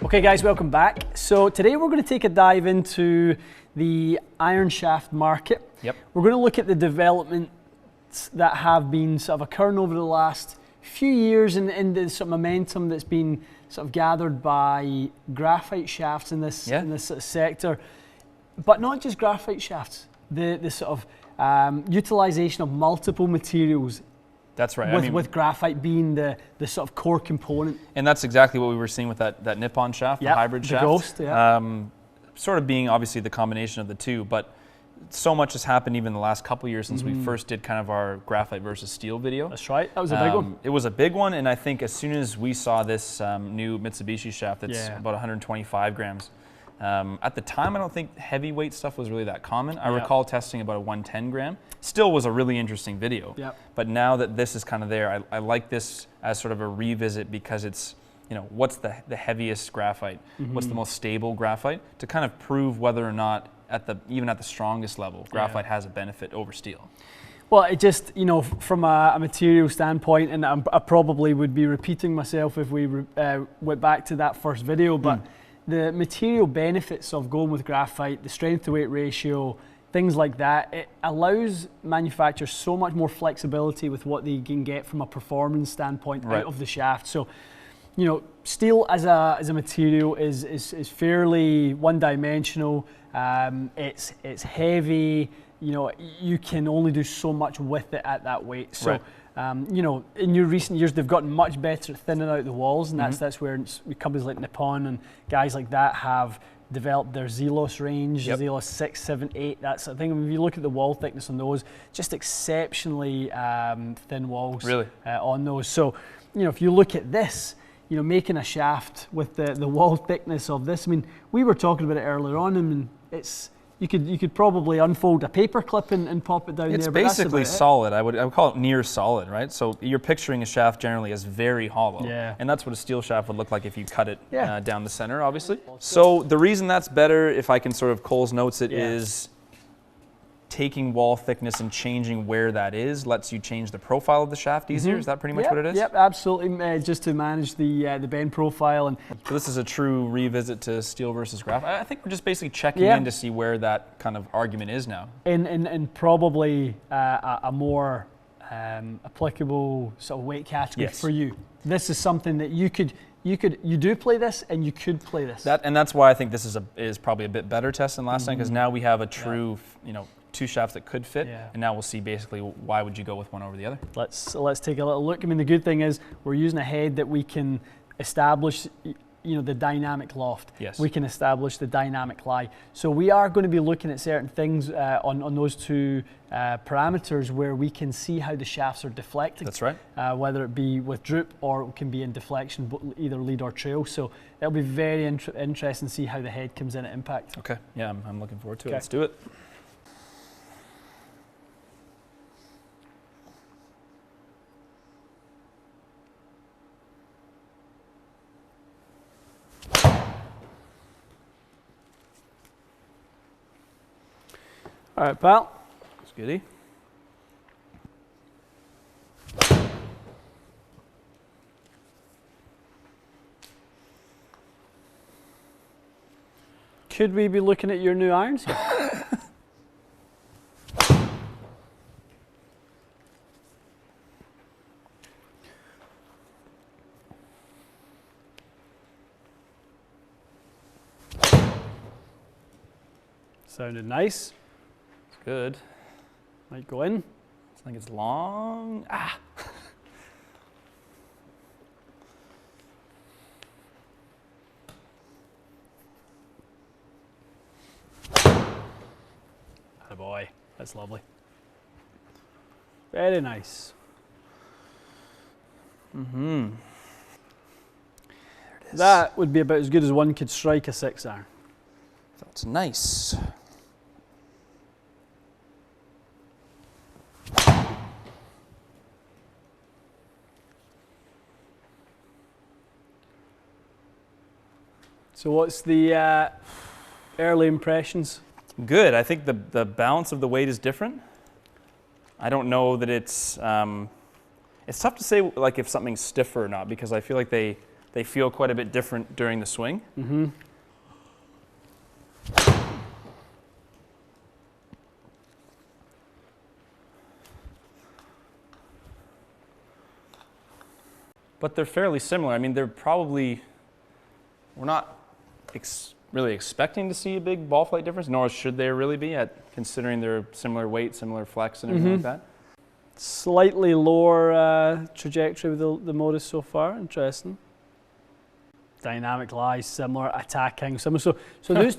Okay guys, welcome back. So today we're going to take a dive into the iron shaft market. Yep. We're going to look at the developments that have been sort of occurring over the last few years and the sort of momentum that's been sort of gathered by graphite shafts in this sort of sector. But not just graphite shafts, the sort of utilization of multiple materials. That's right. With graphite being the sort of core component. And that's exactly what we were seeing with that Nippon shaft, the hybrid shaft. Ghost, yeah. Sort of being obviously the combination of the two, but so much has happened even in the last couple of years since we first did kind of our graphite versus steel video. That's right, that was a big one. It was a big one, and I think as soon as we saw this new Mitsubishi shaft that's about 125 grams, at the time I don't think heavyweight stuff was really that common. I recall testing about a 110 gram. Still was a really interesting video. But now that this is kind of there, I like this as sort of a revisit because it's, you know, what's the heaviest graphite? What's the most stable graphite? To kind of prove whether or not even at the strongest level, graphite has a benefit over steel. Well, it just, you know, from a material standpoint, and I probably would be repeating myself if we went back to that first video, but the material benefits of going with graphite, the strength to weight ratio, things like that, it allows manufacturers so much more flexibility with what they can get from a performance standpoint out of the shaft. So, you know, steel as a material is fairly one-dimensional. It's heavy. You know, you can only do so much with it at that weight. So, you know, in your recent years, they've gotten much better at thinning out the walls, and that's where companies like Nippon and guys like that have developed their Zelos range, Zelos 6, 7, 8, that sort of thing. If you look at the wall thickness on those, just exceptionally thin walls on those. So, you know, if you look at this, you know, making a shaft with the wall thickness of this, I mean, we were talking about it earlier on, I mean, it's, you could probably unfold a paper clip and pop it down there. It's basically solid. I would call it near solid, right? So you're picturing a shaft generally as very hollow. And that's what a steel shaft would look like if you cut it down the center, obviously. So the reason that's better, if I can sort of Cole's notes it, is taking wall thickness and changing where that is lets you change the profile of the shaft easier. Is that pretty much what it is? Yep, absolutely. Just to manage the bend profile. And so this is a true revisit to steel versus graphite. I think we're just basically checking in to see where that kind of argument is now. And probably a more applicable sort of weight category for you. This is something that you do play this, and you could play this. And that's why I think this is probably a bit better test than last time, because now we have a true, you know, two shafts that could fit, and now we'll see basically why would you go with one over the other. Let's take a little look. I mean, the good thing is we're using a head that we can establish, you know, the dynamic loft. We can establish the dynamic lie. So we are going to be looking at certain things on those two parameters where we can see how the shafts are deflecting. That's right. Whether it be with droop or it can be in deflection, either lead or trail. So it'll be very interesting to see how the head comes in at impact. Okay, yeah, I'm looking forward to it. Let's do it. All right, pal. That's goody. Could we be looking at your new irons here? Sounded nice. Good. Might go in. I think it's long. Ah. Attaboy. That's lovely. Very nice. That would be about as good as one could strike a 6-iron. That's nice. So what's the early impressions? Good. I think the balance of the weight is different. I don't know that it's tough to say like if something's stiffer or not, because I feel like they they feel quite a bit different during the swing. Mm-hmm. But they're fairly similar. I mean, they're probably, we're not really expecting to see a big ball flight difference, nor should they really be, considering they're similar weight, similar flex, and everything like that. Slightly lower trajectory with the Modus so far. Interesting. Dynamic lie, similar. Attacking, similar. So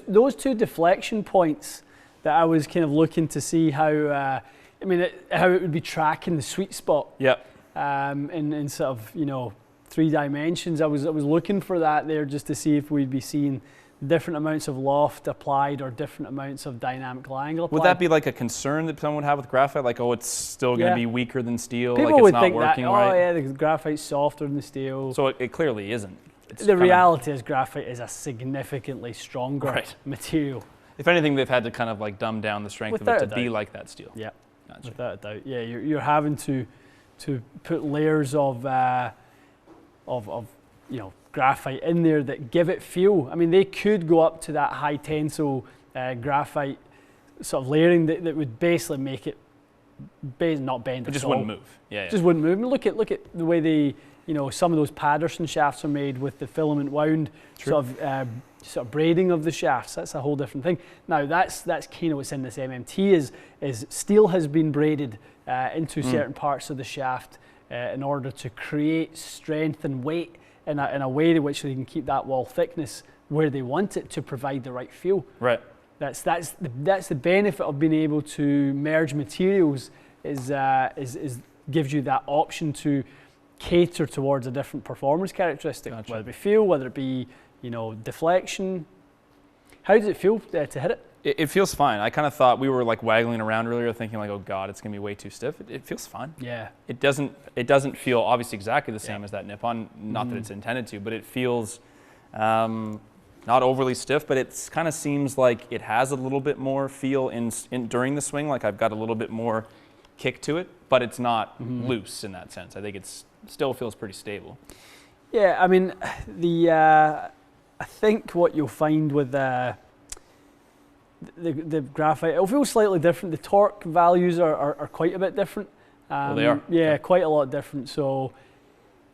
those two deflection points that I was kind of looking to see how, how it would be tracking the sweet spot. Yep. In sort of 3 dimensions. I was looking for that there just to see if we'd be seeing different amounts of loft applied or different amounts of dynamic lie angle applied. Would that be like a concern that someone would have with graphite? Like, oh, it's still going to be weaker than steel. People like it's would not think working that. right. Oh yeah, the graphite's softer than the steel. So it clearly isn't. The reality is graphite is a significantly stronger material. If anything, they've had to kind of like dumb down the strength of it to be like that steel. Yeah, gotcha. Without a doubt. Yeah, you're having to put layers of graphite in there that give it feel. I mean, they could go up to that high tensile graphite sort of layering that would basically make it not bend. It just wouldn't move. Yeah. Just wouldn't move. I mean, look at the way they, some of those Patterson shafts are made with the filament wound sort of braiding of the shafts. That's a whole different thing. Now that's kind of what's in this MMT is steel has been braided into certain parts of the shaft in order to create strength and weight in a way in which they can keep that wall thickness where they want it to provide the right feel. Right. That's the benefit of being able to merge materials is gives you that option to cater towards a different performance characteristic, whether it be feel, whether it be deflection. How does it feel to hit it? It feels fine. I kind of thought we were like waggling around earlier, thinking like, oh God, it's gonna be way too stiff. It feels fine. Yeah. It doesn't feel obviously exactly the same as that nip-on. Not that it's intended to, but it feels not overly stiff. But it kind of seems like it has a little bit more feel in during the swing. Like I've got a little bit more kick to it, but it's not loose in that sense. I think it still feels pretty stable. Yeah, I mean I think what you'll find with the graphite, it'll feel slightly different. The torque values are quite a bit different. Well, they are. Yeah, quite a lot different. So,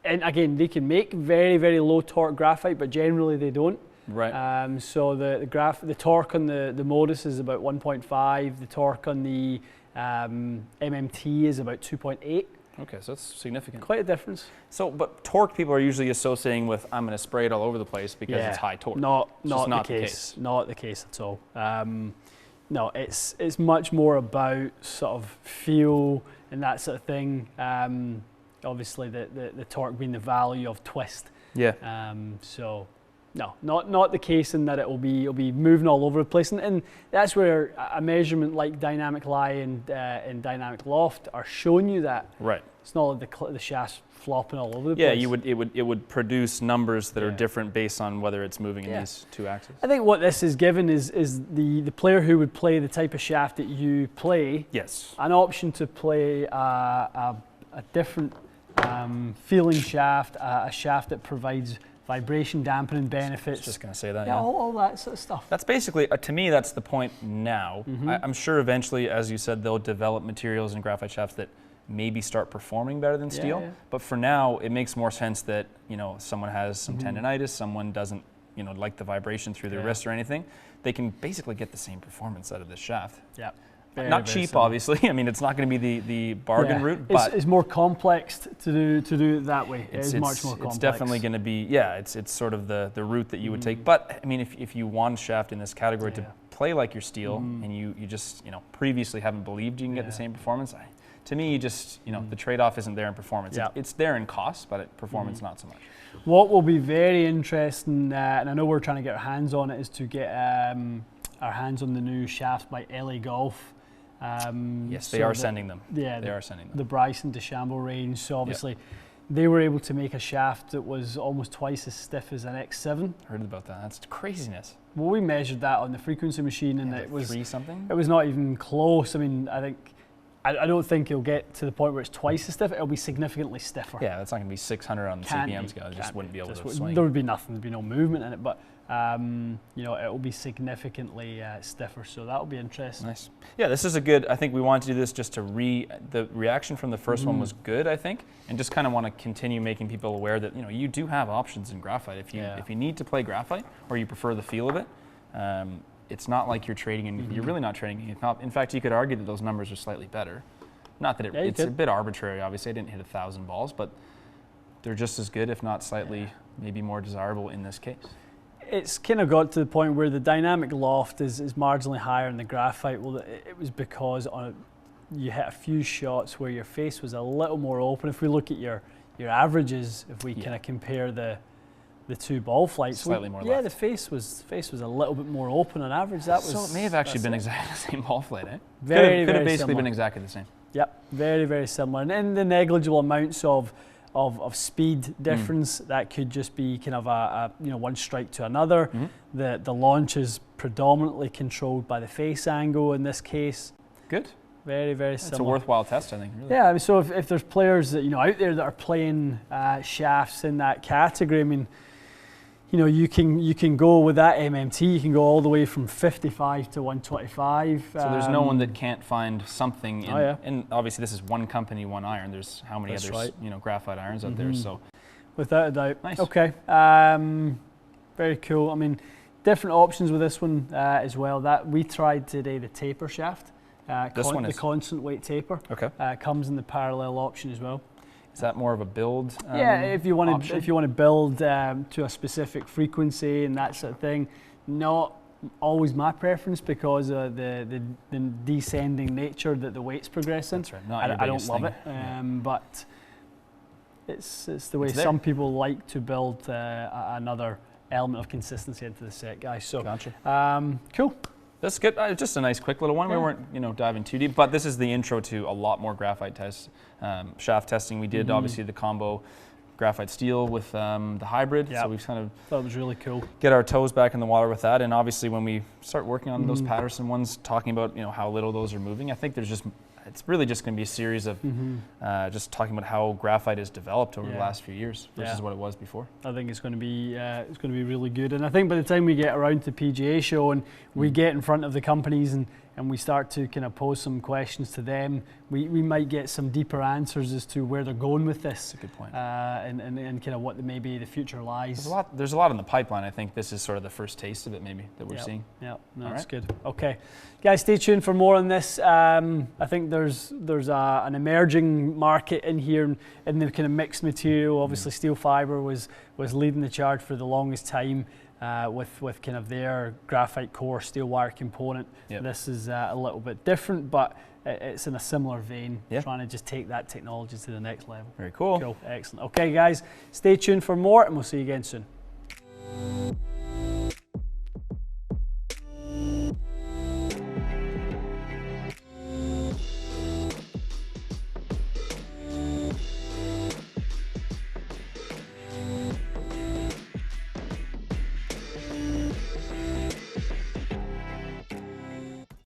and again, they can make very, very low torque graphite, but generally they don't. Right. So the torque on the Modus is about 1.5. The torque on the MMT is about 2.8. Okay, so that's significant. Quite a difference. So, but torque people are usually associating with I'm going to spray it all over the place because it's high torque. Not the case. Not the case at all. No, it's much more about sort of feel and that sort of thing. Obviously, the torque being the value of twist. Yeah. So. No, not the case in that it'll be moving all over the place, and that's where a measurement like dynamic lie and dynamic loft are showing you that. Right. It's not like the shaft's flopping all over the place. Yeah, it would produce numbers that are different based on whether it's moving in these two axes. I think what this is given is the player who would play the type of shaft that you play. Yes. An option to play a different feeling shaft, a shaft that provides vibration dampening benefits. I was just going to say that. Yeah, all that sort of stuff. That's basically, to me, that's the point now. I'm sure eventually, as you said, they'll develop materials in graphite shafts that maybe start performing better than steel. Yeah. But for now, it makes more sense that someone has some tendonitis, someone doesn't like the vibration through their wrist or anything. They can basically get the same performance out of this shaft. Yeah. Not cheap, obviously. I mean, it's not going to be the bargain route, but it's more complex to do it that way. It's much more complex. It's definitely going to be, it's sort of the route that you would take. But I mean, if you want a shaft in this category to play like your steel, and you just previously haven't believed you can get the same performance, to me, you just the trade-off isn't there in performance. Yeah. It's there in cost, but performance not so much. What will be very interesting, and I know we're trying to get our hands on it, is to get our hands on the new shafts by LA Golf. Yes, they are sending them. Yeah, they are sending them. The Bryson DeChambeau range. So obviously, they were able to make a shaft that was almost twice as stiff as an X7. Heard about that. That's craziness. Well, we measured that on the frequency machine, and it was 3 something. It was not even close. I mean, I think I don't think it'll get to the point where it's twice as stiff. It'll be significantly stiffer. Yeah, that's not going to be 600 on the CPM scale. It just wouldn't be able to swing. There would be nothing. There'd be no movement in it, but you know, it will be significantly stiffer. So that will be interesting. Nice. Yeah, this is a good. I think we wanted to do this just to the reaction from the first one was good, I think, and just kind of want to continue making people aware that, you know, you do have options in graphite if you need to play graphite or you prefer the feel of it. It's not like you're trading in. You're really not trading in. In fact, you could argue that those numbers are slightly better. Not that it's a bit arbitrary. Obviously, I didn't hit 1,000 balls, but they're just as good, if not slightly, maybe more desirable in this case. It's kind of got to the point where the dynamic loft is marginally higher in the graphite. Well, it was because you hit a few shots where your face was a little more open. If we look at your averages, if we kind of compare the two ball flights, slightly more left. Yeah, the face was a little bit more open on average. So it may have actually been exactly the same ball flight, eh? Could have basically similar. been exactly the same. Yep, very, very similar. And in the negligible amounts of speed difference, that could just be kind of a one strike to another. The launch is predominantly controlled by the face angle in this case. Good. Very, very similar. It's a worthwhile test, I think. Really. Yeah, I mean, so if there's players that out there that are playing shafts in that category, I mean, you can go with that MMT. You can go all the way from 55 to 125. So there's no one that can't find something. And obviously, this is one company, one iron. There's how many others, graphite irons out there. So, without a doubt. Nice. Okay. Very cool. I mean, different options with this one as well. That we tried today, the taper shaft. The constant weight taper. Okay. Comes in the parallel option as well. Is that more of a build? If you want to build to a specific frequency and that sort of thing, not always my preference because of the descending nature that the weight's progressing. That's right. I don't love it, but it's the way some people like to build another element of consistency into the set, guys. So, gotcha. Cool. That's good. Just a nice, quick little one. Yeah. We weren't, diving too deep, but this is the intro to a lot more graphite tests, shaft testing. We did obviously the combo graphite steel with the hybrid. So we've kind of thought it was really cool. Get our toes back in the water with that, and obviously when we start working on those Patterson ones, talking about how little those are moving, I think it's really just going to be a series of just talking about how graphite is developed over the last few years versus what it was before. I think it's going to be really good, and I think by the time we get around to PGA show and we get in front of the companies and we start to kind of pose some questions to them, we might get some deeper answers as to where they're going with this. That's a good point. And kind of what maybe the future lies. There's a lot in the pipeline. I think this is sort of the first taste of it maybe that we're seeing. Yeah, that's good. Okay, guys, stay tuned for more on this. I think there's an emerging market in here in the kind of mixed material. Obviously, steel fiber was leading the charge for the longest time. With kind of their graphite core steel wire component. This is a little bit different, but it's in a similar vein, trying to just take that technology to the next level. Very cool. Cool, excellent. Okay, guys, stay tuned for more, and we'll see you again soon.